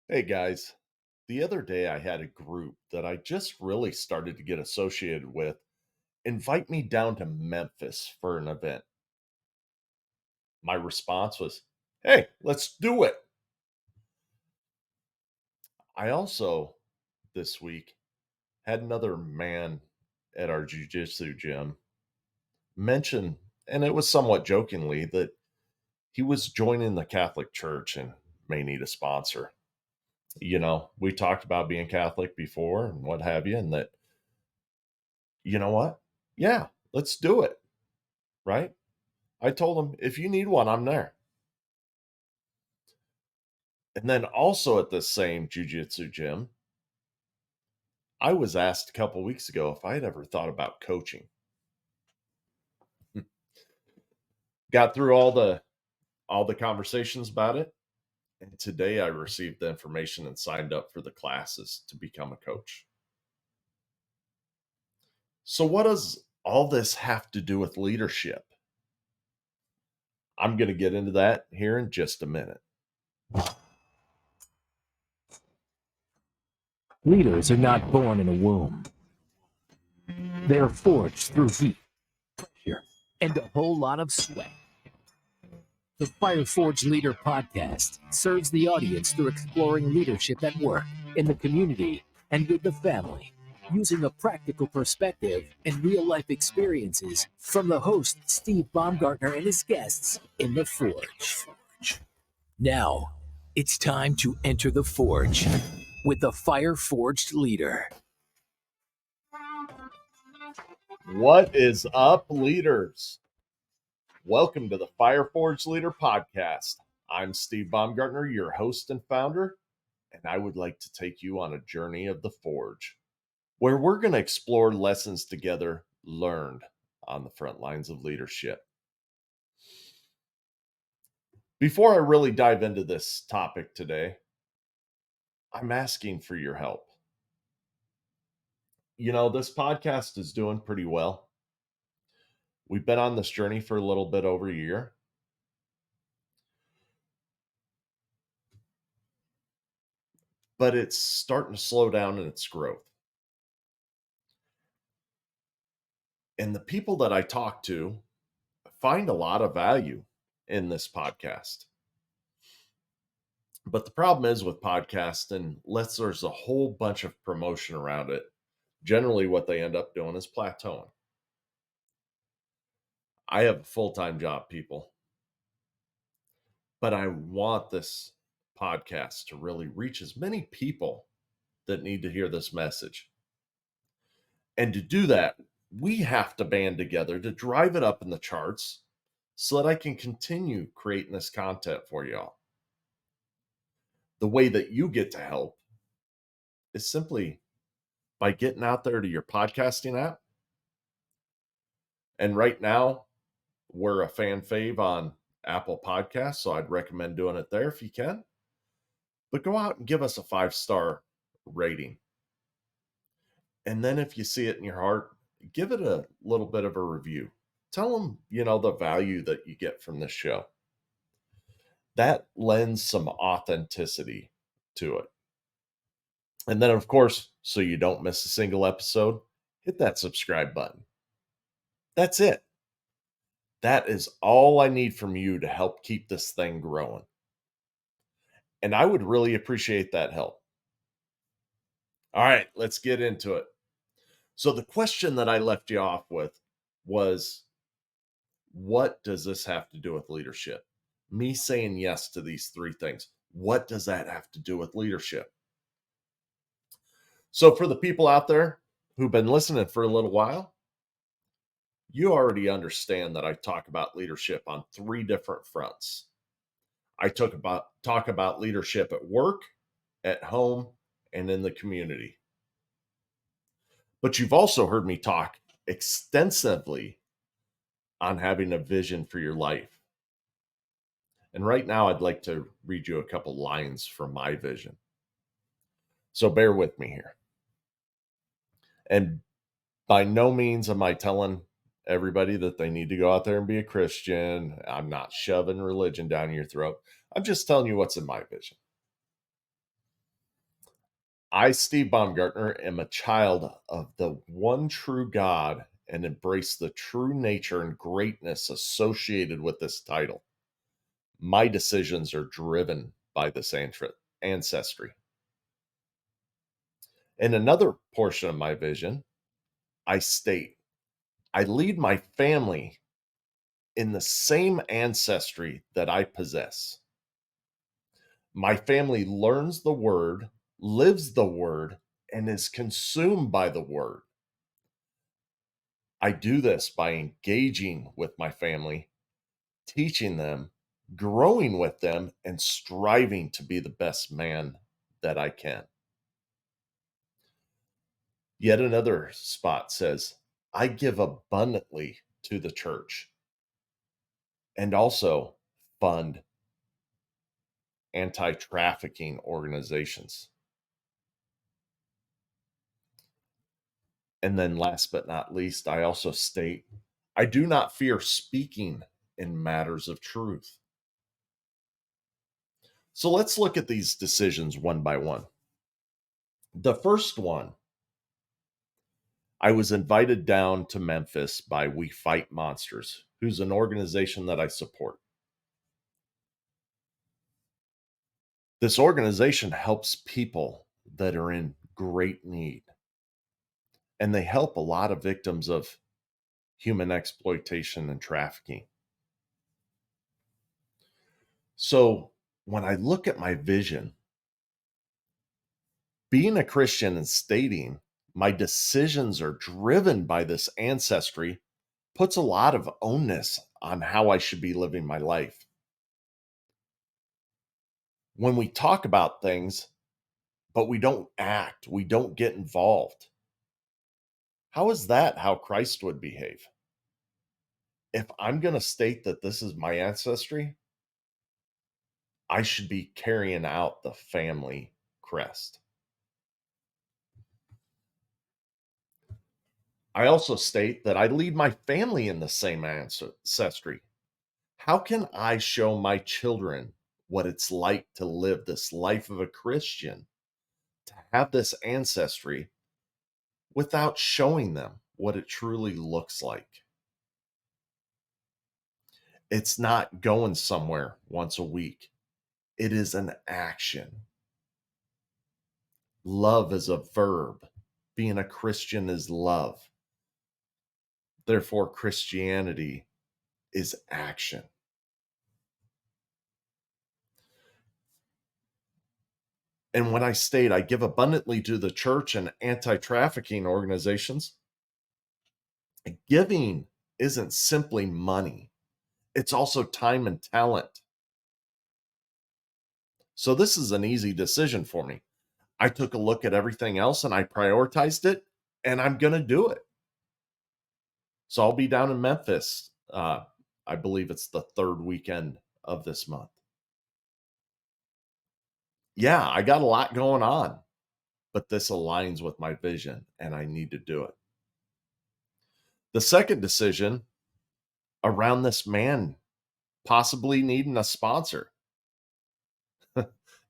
Hey guys, the other day I had a group that I just really started to get associated with invite me down to Memphis for an event. My response was, "Hey, let's do it." I also this week had another man at our jujitsu gym mention, and it was somewhat jokingly, that he was joining the Catholic Church and may need a sponsor. We talked about being Catholic before and what have you, and that, you know what? Yeah, let's do it. Right? I told him, if you need one, I'm there. And then also at the same jujitsu gym, I was asked a couple weeks ago if I had ever thought about coaching. Got through all the conversations about it, and today I received the information and signed up for the classes to become a coach. So what does all this have to do with leadership? I'm going to get into that here in just a minute. Leaders are not born in a womb. They are forged through heat, pressure, and a whole lot of sweat. The Fireforge Leader podcast serves the audience through exploring leadership at work, in the community, and with the family, using a practical perspective and real-life experiences from the host Steve Baumgartner and his guests in the Forge. Now, it's time to enter the Forge with the Fireforged Leader. What is up, leaders? Welcome to the Fireforge Leader Podcast. I'm Steve Baumgartner, your host and founder, and I would like to take you on a journey of the Forge, where we're going to explore lessons together learned on the front lines of leadership. Before I really dive into this topic today, I'm asking for your help. This podcast is doing pretty well. We've been on this journey for a little bit over a year. But it's starting to slow down in its growth. And the people that I talk to find a lot of value in this podcast. But the problem is with podcasts, unless there's a whole bunch of promotion around it, generally what they end up doing is plateauing. I have a full-time job, people, but I want this podcast to really reach as many people that need to hear this message. And to do that, we have to band together to drive it up in the charts so that I can continue creating this content for y'all. The way that you get to help is simply by getting out there to your podcasting app. And right now, we're a fan fave on Apple Podcasts, so I'd recommend doing it there if you can. But go out and give us a 5-star rating. And then if you see it in your heart, give it a little bit of a review. Tell them, the value that you get from this show. That lends some authenticity to it. And then, of course, so you don't miss a single episode, hit that subscribe button. That's it. That is all I need from you to help keep this thing growing. And I would really appreciate that help. All right, let's get into it. So the question that I left you off with was, what does this have to do with leadership? Me saying yes to these 3 things. What does that have to do with leadership? So for the people out there who've been listening for a little while, you already understand that I talk about leadership on 3 different fronts. I talk about leadership at work, at home, and in the community. But you've also heard me talk extensively on having a vision for your life. And right now, I'd like to read you a couple lines from my vision. So bear with me here. And by no means am I telling everybody that they need to go out there and be a Christian. I'm not shoving religion down your throat. I'm just telling you what's in my vision. I, Steve Baumgartner, am a child of the one true God and embrace the true nature and greatness associated with this title. My decisions are driven by this ancestry. In another portion of my vision, I state, I lead my family in the same ancestry that I possess. My family learns the word, lives the word, and is consumed by the word. I do this by engaging with my family, teaching them, growing with them, and striving to be the best man that I can. Yet another spot says, I give abundantly to the church and also fund anti trafficking organizations. And then, last but not least, I also state, I do not fear speaking in matters of truth. So let's look at these decisions one by one. The first one, I was invited down to Memphis by We Fight Monsters, who's an organization that I support. This organization helps people that are in great need, and they help a lot of victims of human exploitation and trafficking. So when I look at my vision, being a Christian and stating my decisions are driven by this ancestry puts a lot of onus on how I should be living my life. When we talk about things, but we don't act, we don't get involved, how is that how Christ would behave? If I'm going to state that this is my ancestry, I should be carrying out the family crest. I also state that I lead my family in the same ancestry. How can I show my children what it's like to live this life of a Christian, to have this ancestry without showing them what it truly looks like? It's not going somewhere once a week, it is an action. Love is a verb. Being a Christian is love. Therefore, Christianity is action. And when I state I give abundantly to the church and anti trafficking organizations, giving isn't simply money, it's also time and talent. So, this is an easy decision for me. I took a look at everything else and I prioritized it, and I'm going to do it. So, I'll be down in Memphis. I believe it's the third weekend of this month. Yeah, I got a lot going on, but this aligns with my vision and I need to do it. The second decision around this man possibly needing a sponsor.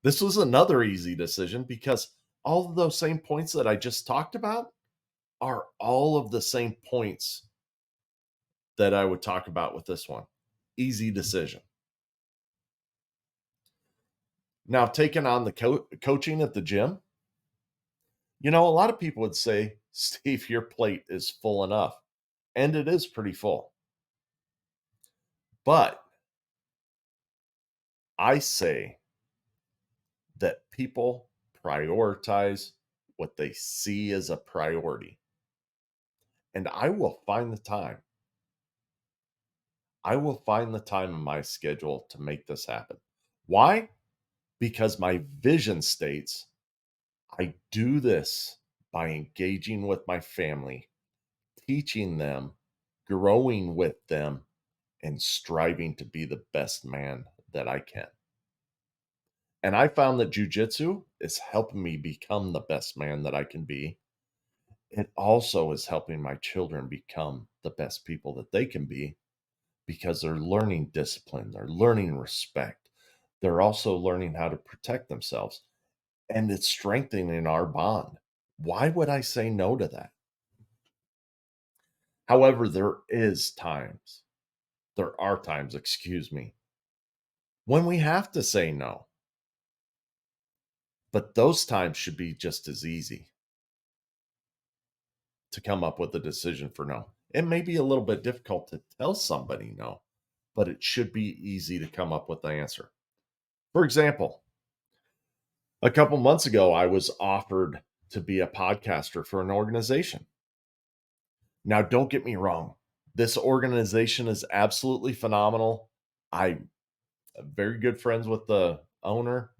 This was another easy decision because all of those same points that I just talked about are all of the same points that I would talk about with this one. Easy decision. Now, taking on the coaching at the gym, a lot of people would say, Steve, your plate is full enough. And it is pretty full. But I say that people prioritize what they see as a priority. And I will find the time. I will find the time in my schedule to make this happen. Why? Because my vision states I do this by engaging with my family, teaching them, growing with them, and striving to be the best man that I can. And I found that jujitsu is helping me become the best man that I can be. It also is helping my children become the best people that they can be because they're learning discipline, they're learning respect, they're also learning how to protect themselves. and it's strengthening our bond. Why would I say no to that? However, there are times, excuse me, when we have to say no, but those times should be just as easy to come up with a decision for no. It may be a little bit difficult to tell somebody no, but it should be easy to come up with the answer. For example, a couple months ago, I was offered to be a podcaster for an organization. Now, don't get me wrong. This organization is absolutely phenomenal. I'm very good friends with the owner,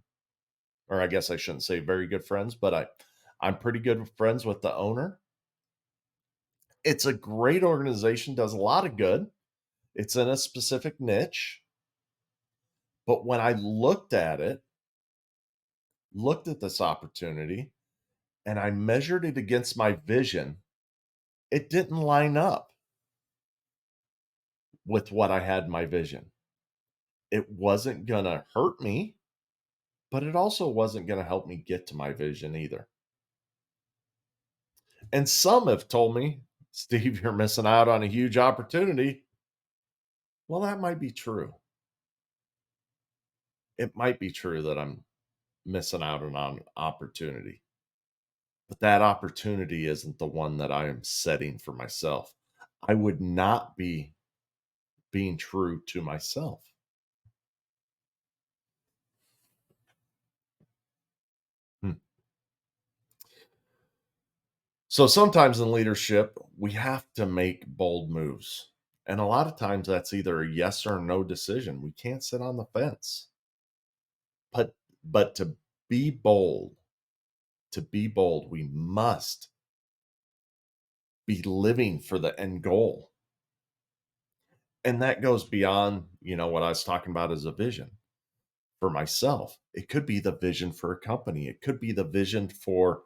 or I guess I shouldn't say very good friends, but I'm pretty good friends with the owner. It's a great organization, does a lot of good. It's in a specific niche. But when I looked at this opportunity, and I measured it against my vision, it didn't line up with what I had in my vision. It wasn't going to hurt me, but it also wasn't going to help me get to my vision either. And some have told me, Steve, you're missing out on a huge opportunity. Well, that might be true. It might be true that I'm missing out on an opportunity, but that opportunity isn't the one that I am setting for myself. I would not be being true to myself. Hmm. So sometimes in leadership, we have to make bold moves. And a lot of times that's either a yes or no decision. We can't sit on the fence. But to be bold, we must be living for the end goal. And that goes beyond, what I was talking about as a vision for myself. It could be the vision for a company. It could be the vision for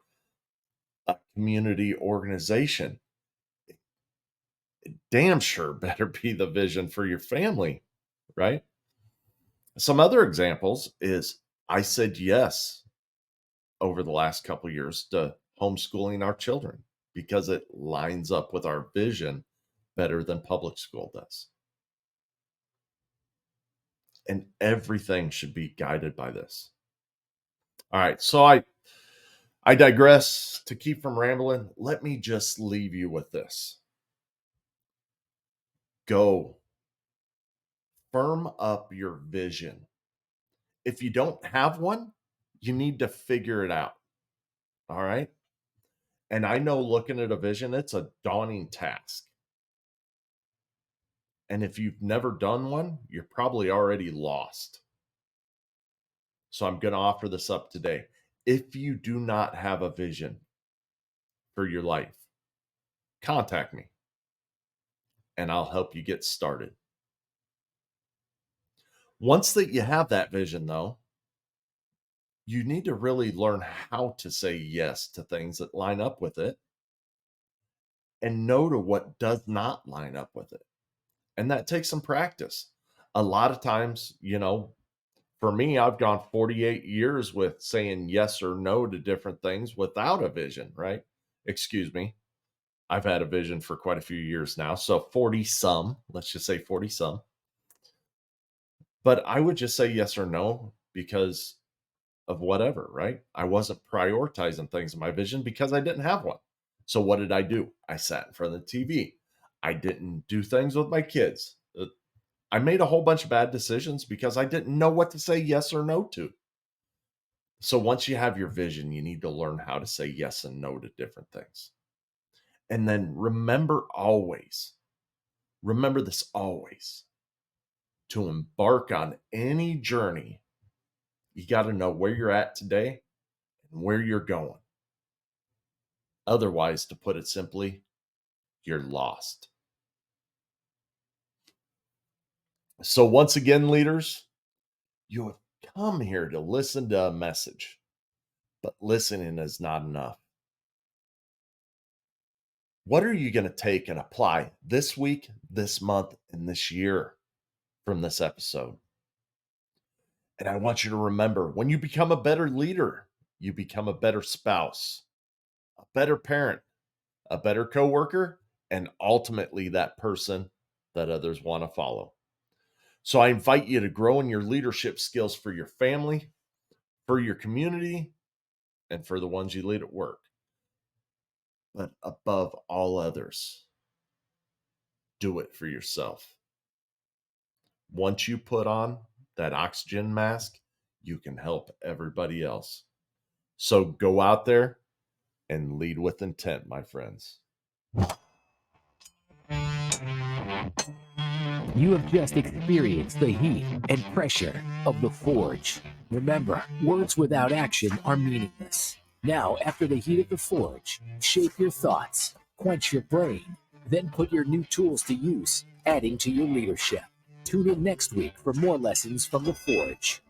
a community organization. It damn sure better be the vision for your family, right? Some other examples is I said yes over the last couple of years to homeschooling our children because it lines up with our vision better than public school does. And everything should be guided by this. All right, so I digress. To keep from rambling, let me just leave you with this. Go firm up your vision. If you don't have one, you need to figure it out. All right. And I know looking at a vision, it's a daunting task. And if you've never done one, you're probably already lost. So I'm going to offer this up today. If you do not have a vision for your life, contact me and I'll help you get started. Once that you have that vision, though, you need to really learn how to say yes to things that line up with it and no to what does not line up with it. And that takes some practice. A lot of times, for me, I've gone 48 years with saying yes or no to different things without a vision, right? Excuse me. I've had a vision for quite a few years now. So 40 some, let's just say 40 some. But I would just say yes or no because of whatever, right? I wasn't prioritizing things in my vision because I didn't have one. So what did I do? I sat in front of the TV. I didn't do things with my kids. I made a whole bunch of bad decisions because I didn't know what to say yes or no to. So once you have your vision, you need to learn how to say yes and no to different things. And then remember this always, to embark on any journey, you got to know where you're at today and where you're going. Otherwise, to put it simply, you're lost. So once again, leaders, you have come here to listen to a message, but listening is not enough. What are you going to take and apply this week, this month, and this year from this episode? And I want you to remember, when you become a better leader, you become a better spouse, a better parent, a better coworker, and ultimately that person that others want to follow. So I invite you to grow in your leadership skills for your family, for your community, and for the ones you lead at work. But above all others, do it for yourself. Once you put on that oxygen mask, you can help everybody else. So go out there and lead with intent, my friends. You have just experienced the heat and pressure of the forge. Remember, words without action are meaningless. Now, after the heat of the forge, shape your thoughts, quench your brain, then put your new tools to use, adding to your leadership. Tune in next week for more lessons from the forge.